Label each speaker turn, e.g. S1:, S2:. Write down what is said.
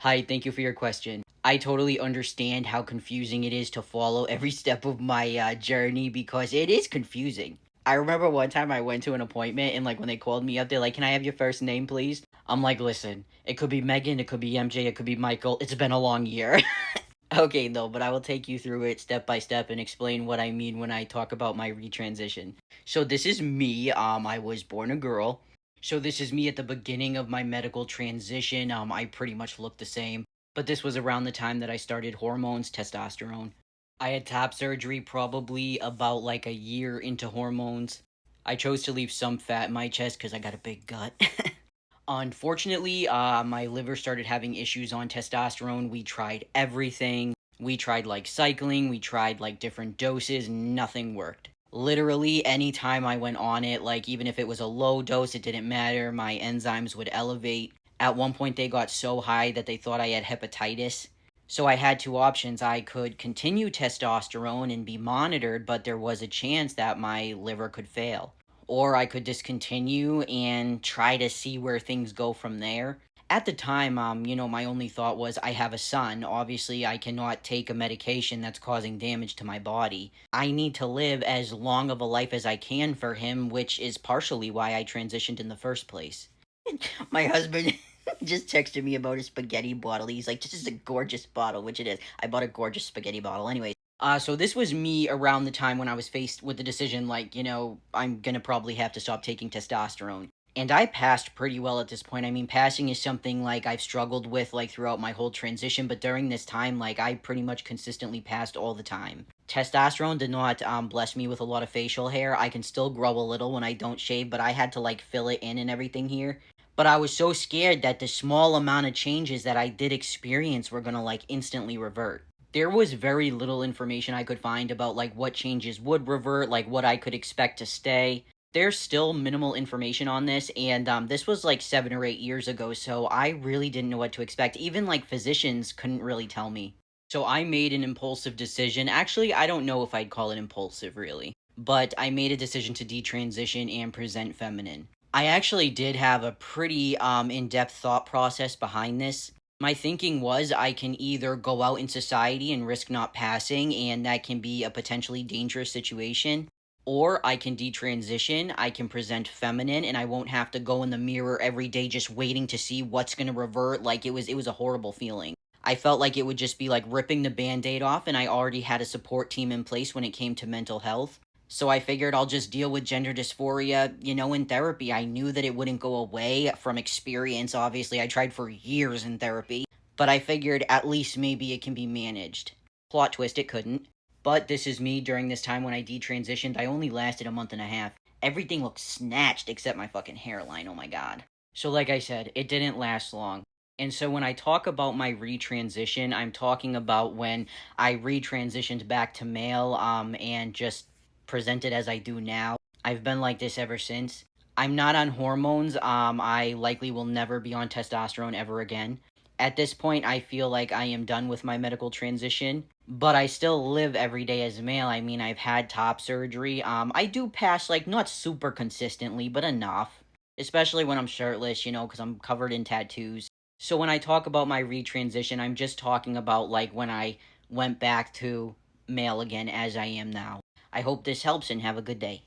S1: Hi, thank you for your question. I totally understand how confusing it is to follow every step of my journey because it is confusing. I remember one time I went to an appointment and like when they called me up, they're like, "Can I have your first name, please?" I'm like, "Listen, it could be Megan, it could be MJ, it could be Michael. It's been a long year." Okay, no, but I will take you through it step by step and explain what I mean when I talk about my retransition. So this is me. I was born a girl. So this is me at the beginning of my medical transition. I pretty much looked the same, but this was around the time that I started hormones, testosterone. I had top surgery probably about like a year into hormones. I chose to leave some fat in my chest because I got a big gut. Unfortunately, my liver started having issues on testosterone. We tried everything. We tried like cycling, we tried like different doses, nothing worked. Literally, anytime I went on it, like even if it was a low dose, it didn't matter. My enzymes would elevate. At one point, they got so high that they thought I had hepatitis. So I had two options. I could continue testosterone and be monitored, but there was a chance that my liver could fail, or I could discontinue and try to see where things go from there. At the time, my only thought was I have a son. Obviously, I cannot take a medication that's causing damage to my body. I need to live as long of a life as I can for him, which is partially why I transitioned in the first place. My husband just texted me about a spaghetti bottle. He's like, "This is a gorgeous bottle," which it is. I bought a gorgeous spaghetti bottle. Anyways, so this was me around the time when I was faced with the decision, like, I'm gonna probably have to stop taking testosterone. And I passed pretty well at this point. I mean, passing is something like I've struggled with like throughout my whole transition, but during this time, like I pretty much consistently passed all the time. Testosterone did not bless me with a lot of facial hair. I can still grow a little when I don't shave, but I had to like fill it in and everything here. But I was so scared that the small amount of changes that I did experience were gonna like instantly revert. There was very little information I could find about like what changes would revert, like what I could expect to stay. There's still minimal information on this, and this was like 7 or 8 years ago, so I really didn't know what to expect. Even like physicians couldn't really tell me. So I made an impulsive decision. Actually, I don't know if I'd call it impulsive really, but I made a decision to detransition and present feminine. I actually did have a pretty in-depth thought process behind this. My thinking was I can either go out in society and risk not passing, and that can be a potentially dangerous situation, or I can detransition, I can present feminine, and I won't have to go in the mirror every day just waiting to see what's going to revert. Like it was a horrible feeling. I felt like it would just be like ripping the band-aid off, and I already had a support team in place when it came to mental health. So I figured I'll just deal with gender dysphoria, in therapy. I knew that it wouldn't go away from experience. Obviously, I tried for years in therapy, but I figured at least maybe it can be managed. Plot twist, it couldn't. But this is me during this time when I detransitioned. I only lasted a month and a half. Everything looked snatched except my fucking hairline, oh my god. So like I said, it didn't last long. And so when I talk about my retransition, I'm talking about when I retransitioned back to male, and just presented as I do now. I've been like this ever since. I'm not on hormones. I likely will never be on testosterone ever again. At this point, I feel like I am done with my medical transition, but I still live every day as a male. I mean, I've had top surgery. I do pass, like, not super consistently, but enough. Especially when I'm shirtless, because I'm covered in tattoos. So when I talk about my retransition, I'm just talking about, like, when I went back to male again as I am now. I hope this helps and have a good day.